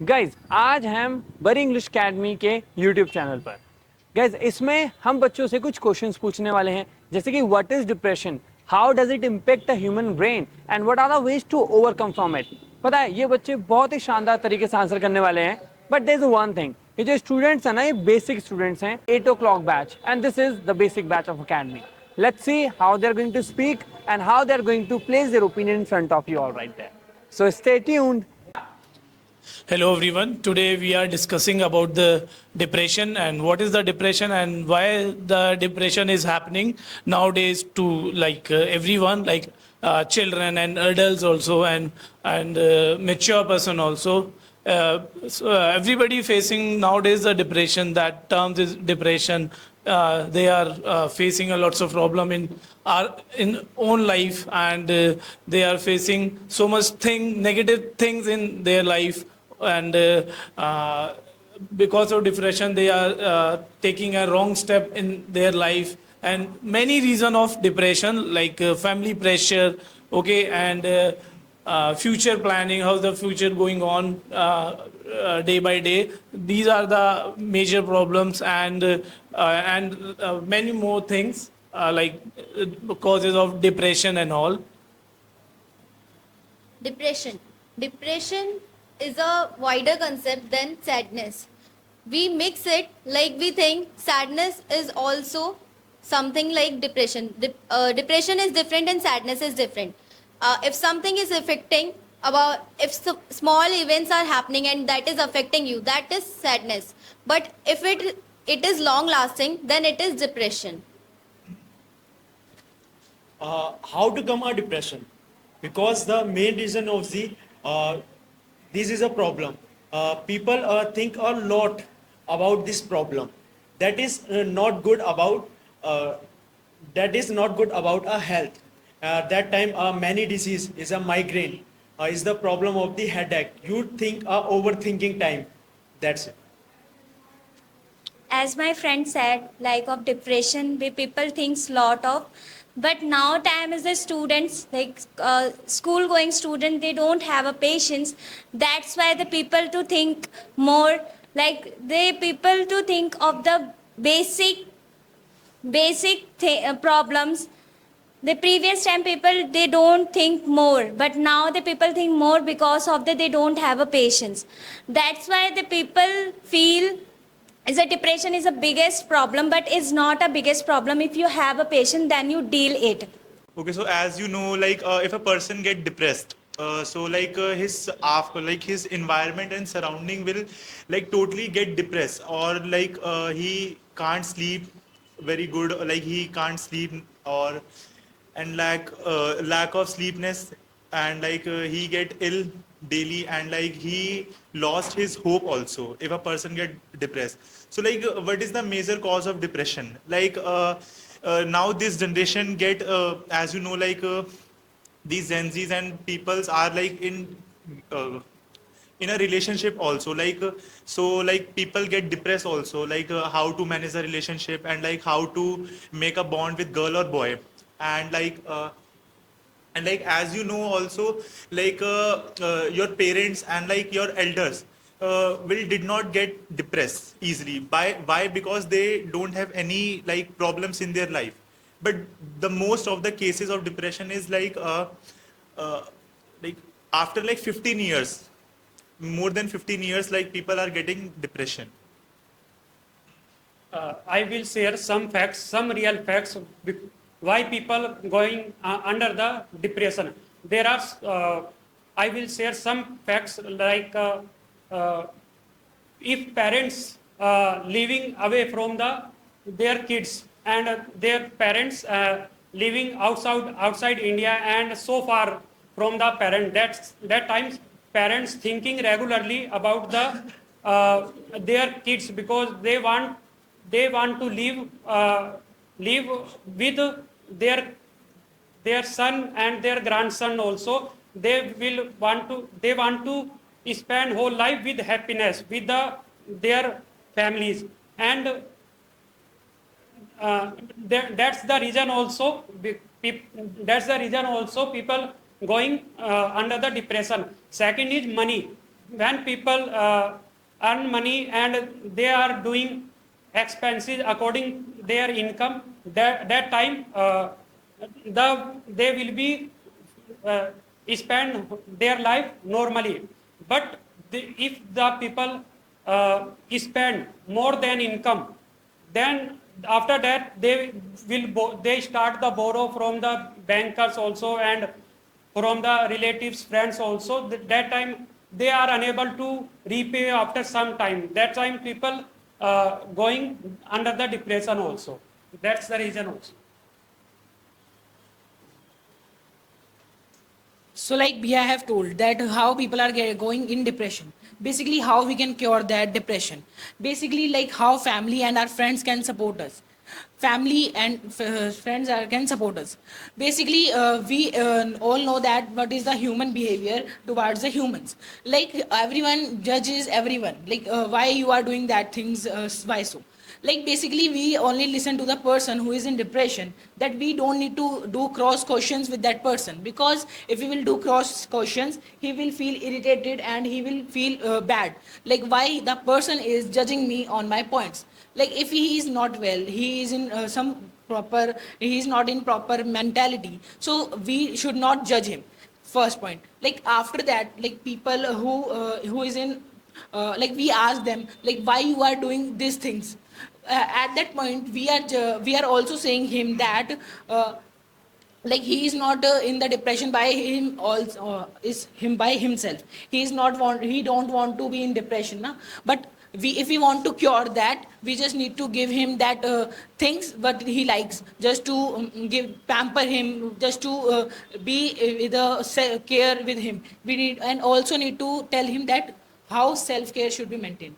Guys आज हम बरी इंग्लिश अकेडमी के यूट्यूब चैनल पर गाइज इसमें हम बच्चों से कुछ क्वेश्चंस पूछने वाले हैं, जैसे कि what is depression, how does it impact the human brain and what are the ways to overcome from it. पता है ये बच्चे बहुत ही शानदार तरीके से आंसर करने वाले हैं, but there is one thing, ये जो स्टूडेंट्स हैं ना, ये बेसिक स्टूडेंट्स हैं, 8 o'clock batch, and this is the basic batch of academy. Let's see how they are going to speak and how they are going to place their opinion in front of you all right there. So stay tuned. Hello everyone. Today we are discussing about the depression and what is the depression and why the depression is happening nowadays to everyone, children and adults also, and mature person also. Everybody facing nowadays the depression. That term is depression. They are facing a lots of problem in own life, and they are facing so much negative things in their life, and because of depression they are taking a wrong step in their life, and many reason of depression family pressure, okay, and future planning, how's the future going on day by day. These are the major problems, and many more things causes of depression and all. Depression. Depression is a wider concept than sadness. We mix it like we think sadness is also something like depression. Depression is different and sadness is different. If something is affecting about if small events are happening and that is affecting you, that is sadness. But if it is long lasting, then it is depression. How to come a depression? Because the main reason of this is a problem. People think a lot about this problem. That is not good about a health. That time many disease is a migraine, is the problem of the headache. You think overthinking time. That's it. As my friend said, like of depression, we people thinks lot of, but now time is the students, school going student, they don't have a patience. That's why the people to think more, like they people to think of the problems. The previous time people they don't think more, but now the people think more because of that they don't have a patience. That's why the people feel is that depression is the biggest problem, but it's not a biggest problem. If you have a patient, then you deal it. Okay, so as you know, if a person get depressed, his environment and surrounding will totally get depressed, or he can't sleep very good, or he can't sleep, or and lack of sleepness, and he get ill daily, and he lost his hope also if a person get depressed. So what is the major cause of depression? Now this generation get as you know, these Gen Zs and peoples are in a relationship also, people get depressed also, how to manage a relationship, and how to make a bond with girl or boy, and as you know also, your parents and your elders will did not get depressed easily. Why? Because they don't have any problems in their life. But the most of the cases of depression is uh, after 15 years, more than 15 years, people are getting depression. I will share some facts, some real facts, why people going under the depression. There are, I will share some facts if parents living away from their kids, and their parents living outside India and so far from the parent, that times parents thinking regularly about their kids, because they want to live with their son and their grandson also. They want to spend whole life with happiness with their families, and that's the reason also people going under the depression. Second is money. when people earn money and they are doing expenses according their income, that time they will be uh, spend their life normally. But if the people spend more than income, then after that they start the borrow from the bankers also and from the relatives, friends also. That time they are unable to repay after some time. That time people going under the depression also. That's the reason also. So like Bhia have told that how people are going in depression. Basically how we can cure that depression. Basically like how family and our friends can support us. Family and friends can support us. Basically we all know that what is the human behavior towards the humans. Like everyone judges everyone. Like why you are doing that things, why so? Like basically we only listen to the person who is in depression, that we don't need to do cross questions with that person, because if we will do cross questions he will feel irritated and he will feel bad, like why the person is judging me on my points. Like if he is not well, he is in he is not in proper mentality, so we should not judge him. First point. Like after that, like people who is in like we ask them like why you are doing these things. At that point we are also saying him that like he is not in the depression by him, also is him by himself. He is not want, he don't want to be in depression na? But we, if we want to cure that, we just need to give him that things what he likes, just to give pamper him, just to be with the care with him. We need, and also need to tell him that how self care should be maintained.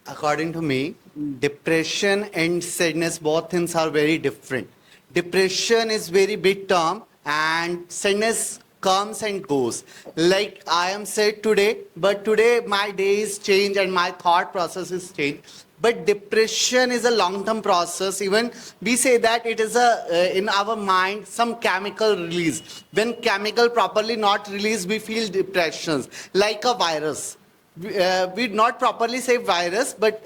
According to me, depression and sadness, both things are very different. Depression is very big term and sadness comes and goes. Like I am sad today, but today my day is changed and my thought process is changed. But depression is a long-term process. Even we say that it is a in our mind some chemical release. When chemical properly not released, we feel depressions like a virus. We not properly say virus, but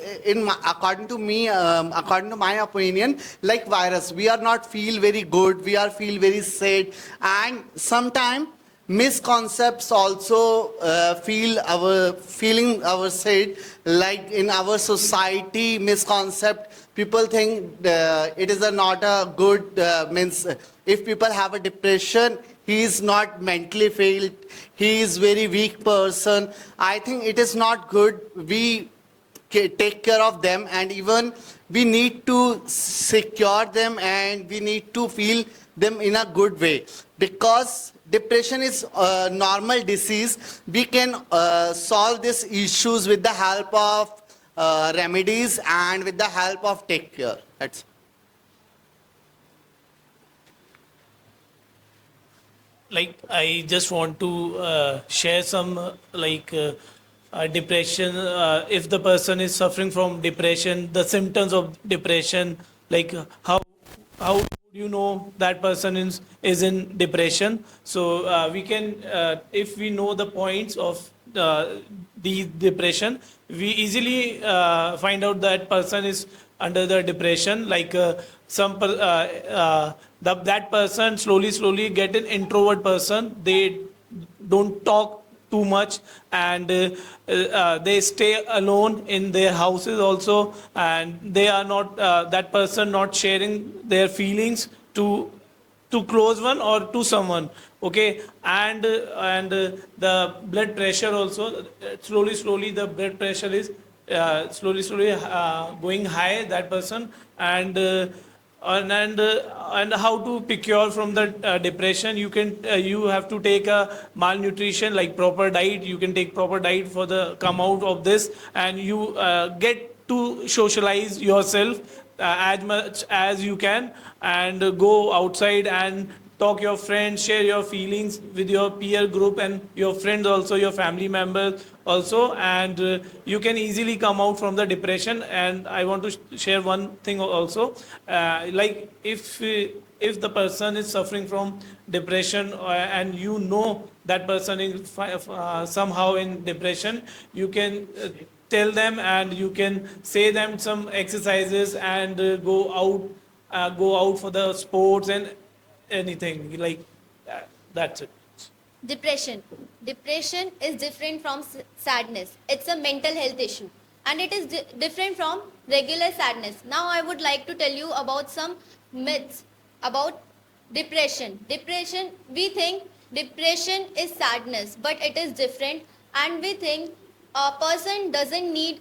according to me, according to my opinion, like virus, we are not feel very good, we are feel very sad, and sometimes misconcepts also feel our feeling our sad. Like in our society, misconcept, people think it is not a good means. If people have a depression, he is not mentally failed, he is very weak person. I think it is not good. We take care of them, and even we need to secure them, and we need to feel them in a good way, because depression is a normal disease. We can solve these issues with the help of remedies and with the help of take care. That's Like I just want to share some depression. If the person is suffering from depression, the symptoms of depression, like how would you know that person is in depression? So we can, if we know the points of the depression, we easily find out that person is under the depression. Like that person slowly get an introvert person. They don't talk too much, and they stay alone in their houses also, and they are not that person not sharing their feelings to close one or to someone. Okay, and the blood pressure also, slowly the blood pressure is slowly going high, that person. And how to cure from the depression? You can you have to take a malnutrition, like proper diet. You can take proper diet for the come out of this, and you get to socialize yourself as much as you can, and go outside and talk your friends, share your feelings with your peer group and your friends also, your family members also, and you can easily come out from the depression. And I want to share one thing also, like if if the person is suffering from depression and you know that person is somehow in depression, you can tell them and you can say them some exercises and go out for the sports and anything like that. That's it. Depression. Depression is different from sadness. It's a mental health issue and it is different from regular sadness. Now I would like to tell you about some myths about depression. Depression, we think depression is sadness, but it is different, and we think a person doesn't need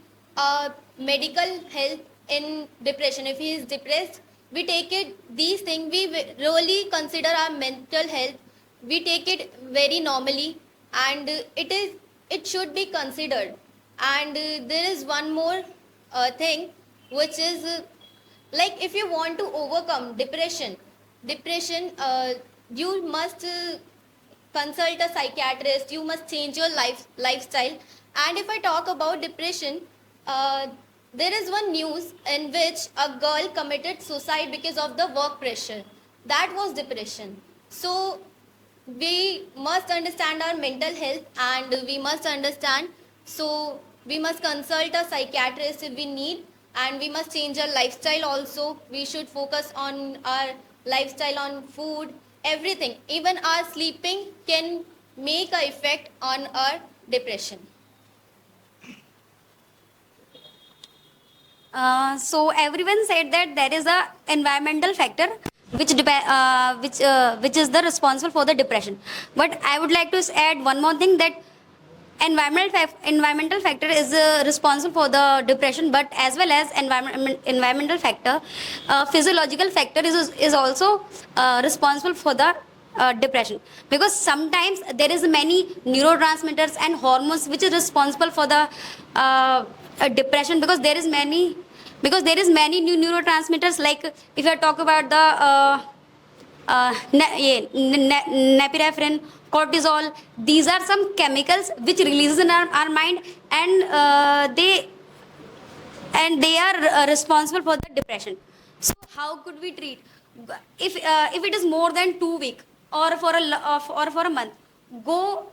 medical help in depression. If he is depressed, we take it, these things, we really consider our mental health, we take it very normally, and it should be considered. And there is one more thing, which is like if you want to overcome depression, you must consult a psychiatrist, you must change your lifestyle. And if I talk about depression, there is one news in which a girl committed suicide because of the work pressure. That was depression. So we must understand our mental health, and we must understand, so we must consult a psychiatrist if we need, and we must change our lifestyle also. We should focus on our lifestyle, on food, everything. Even our sleeping can make an effect on our depression. So everyone said that there is a environmental factor which is the responsible for the depression. But I would like to add one more thing, that environmental factor is responsible for the depression, but as well as environmental factor, physiological factor is also responsible for the depression, because sometimes there is many neurotransmitters and hormones which is responsible for the depression, because there is many new neurotransmitters, like if I talk about the norepinephrine, cortisol. These are some chemicals which releases in our mind, and they are responsible for the depression. So how could we treat if it is more than 2 weeks or for a month? Go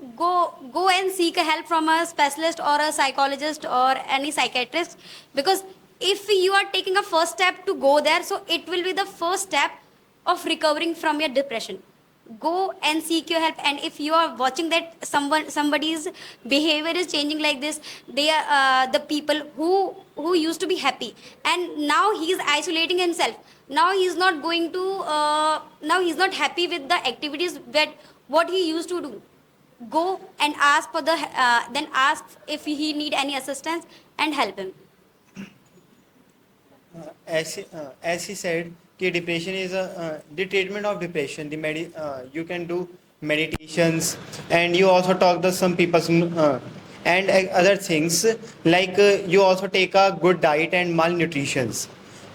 and seek help from a specialist or a psychologist or any psychiatrist, because if you are taking a first step to go there, so it will be the first step of recovering from your depression. Go and seek your help. And if you are watching that somebody's behavior is changing like this, they are the people who used to be happy, and now he is isolating himself. Now he is not going to now he is not happy with the activities that what he used to do. Go and ask for then ask if he need any assistance and help him. As he said, कि depression is the treatment of depression. You can do meditations, and you also talk to some people and other things, like you also take a good diet and malnutrition.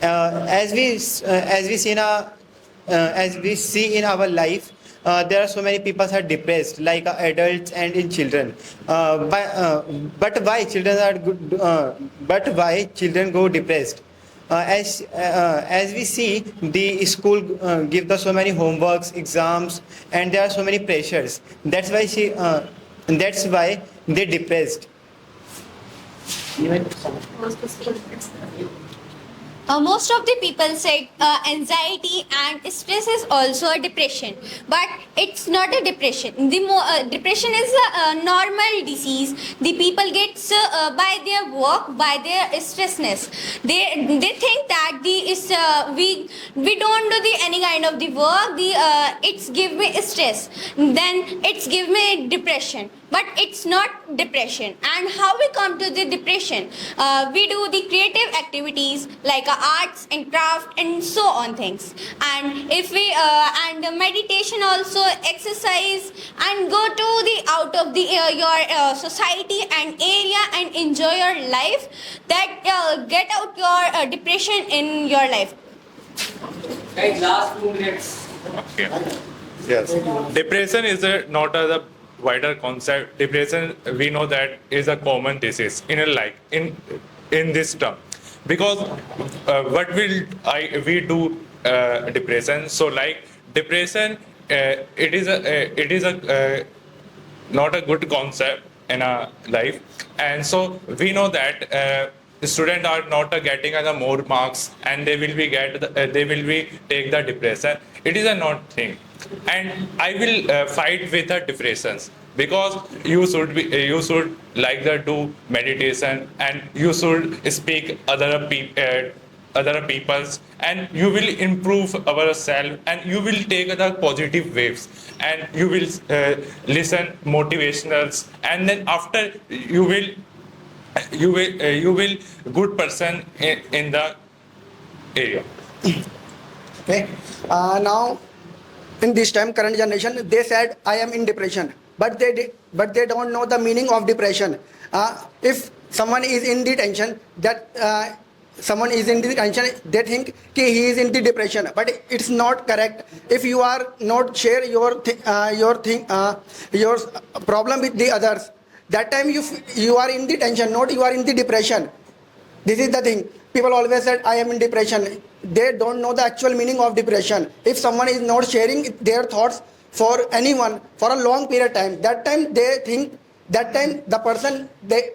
As we see in our life, there are so many people who are depressed, like adults and in children. But why children are good? But why children go depressed? As we see, the school give us so many homeworks, exams, and there are so many pressures. That's why they're depressed. Most of the people said anxiety and stress is also a depression, but it's not a depression. Depression is a normal disease. The people get by their work, by their stressness. They think that we don't do any kind of the work. It's give me stress. Then it's give me depression. But it's not depression. And how we come to the depression? We do the creative activities like arts and craft and so on things. And if we and meditation also, exercise, and go to the out of the your society and area and enjoy your life. That get out your depression in your life. Guys, last 2 minutes. Okay. Yes. Depression is not a wider concept. Depression, we know that is a common disease in a in this term, because what we do depression. So like depression, it is a not a good concept in our life, and so we know that the students are not getting the more marks, and they will be they will be take the depression. It is a not thing, and I will fight with the depressions, because you should like the do meditation, and you should speak other people's, and you will improve ourselves, and you will take the positive waves, and you will listen motivationals, and then after you will good person in the area. Okay. Now, in this time, current generation, they said I am in depression, but they don't know the meaning of depression. If someone is in the tension, someone is in the tension, they think he is in the depression, but it's not correct. If you are not share your problem with the others, that time you are in the tension, not you are in the depression. This is the thing. People always said I am in depression. They don't know the actual meaning of depression. If someone is not sharing their thoughts for anyone for a long period of time, that time they think, that time the person they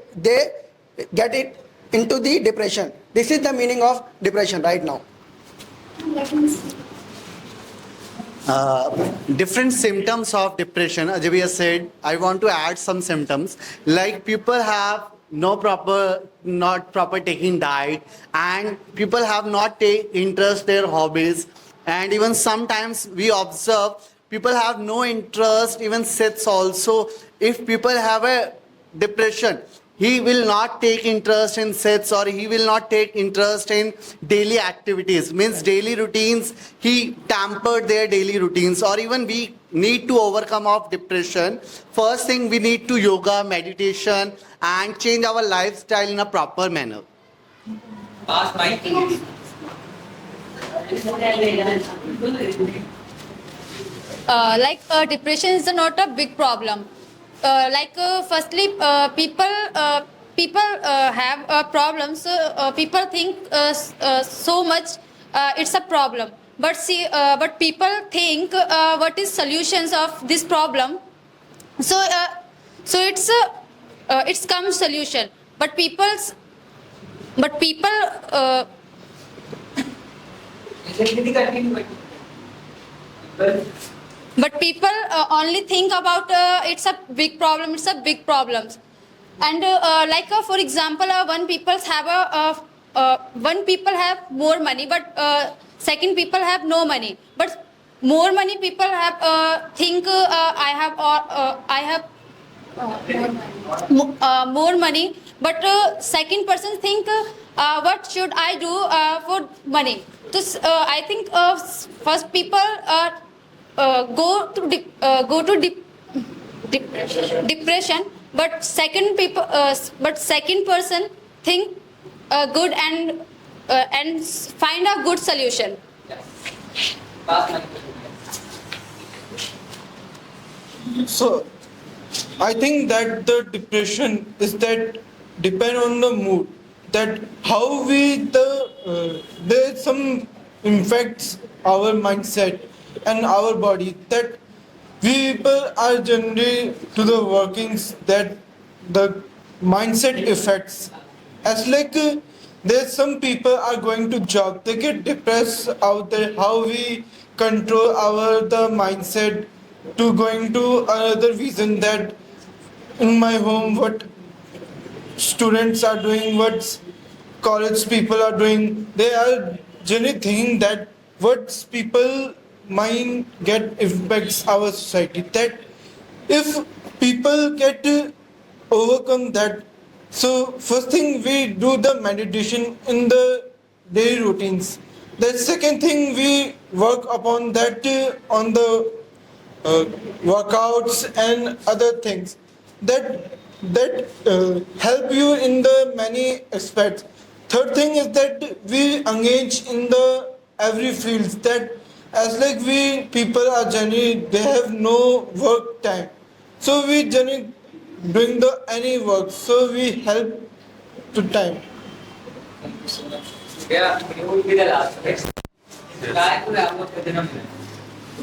get it into the depression. This is the meaning of depression right now. Different symptoms of depression. Ajay has said, I want to add some symptoms. Like people have not proper taking diet, and people have not take interest their hobbies, and even sometimes we observe people have no interest, even sets also. If people have a depression, he will not take interest in sets, or he will not take interest in daily activities, means daily routines. He tampered their daily routines, or even we need to overcome of depression. First thing, we need to yoga, meditation, and change our lifestyle in a proper manner. Pass mic. Depression is not a big problem. Firstly, people have problems. People think so much it's a problem, but people think what is solutions of this problem. So it's come solution, but people only think about it's a big problem. It's a big problem, and for example, one people have more money, but second people have no money. But more money people have think I have more money, but second person think what should I do for money. So I think first people go to depression, but second person think good and find a good solution. So I think that the depression is that depend on the mood, that how we there some infects our mindset and our body, that we people are generally to the workings that the mindset affects. As there's some people are going to job, they get depressed out there. How we control the mindset to going to another reason, that in my home what students are doing, what college people are doing, they are generally thinking that what people mind get impacts our society, that if people get to overcome that. So first thing, we do the meditation in the daily routines. The second thing, we work upon that on the workouts and other things that help you in the many aspects. Third thing is that we engage in the every fields, that as we people are generally, they have no work time, so we generally doing the any work, so we help to time. Yeah, you will be the last.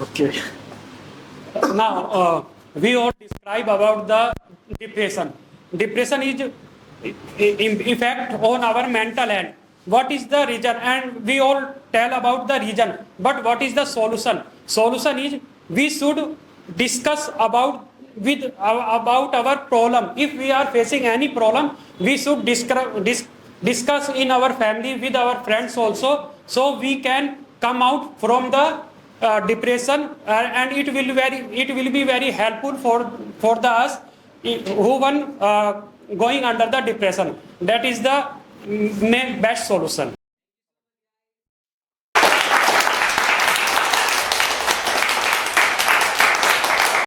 Okay. Now, we all describe about the depression. Depression is effect on our mental health. What is the reason? And we all tell about the reason. But what is the solution? Solution is we should discuss about our problem. If we are facing any problem, we should discuss in our family with our friends also, so we can come out from the depression, and it will be very helpful for the us who going under the depression. That is the best solution.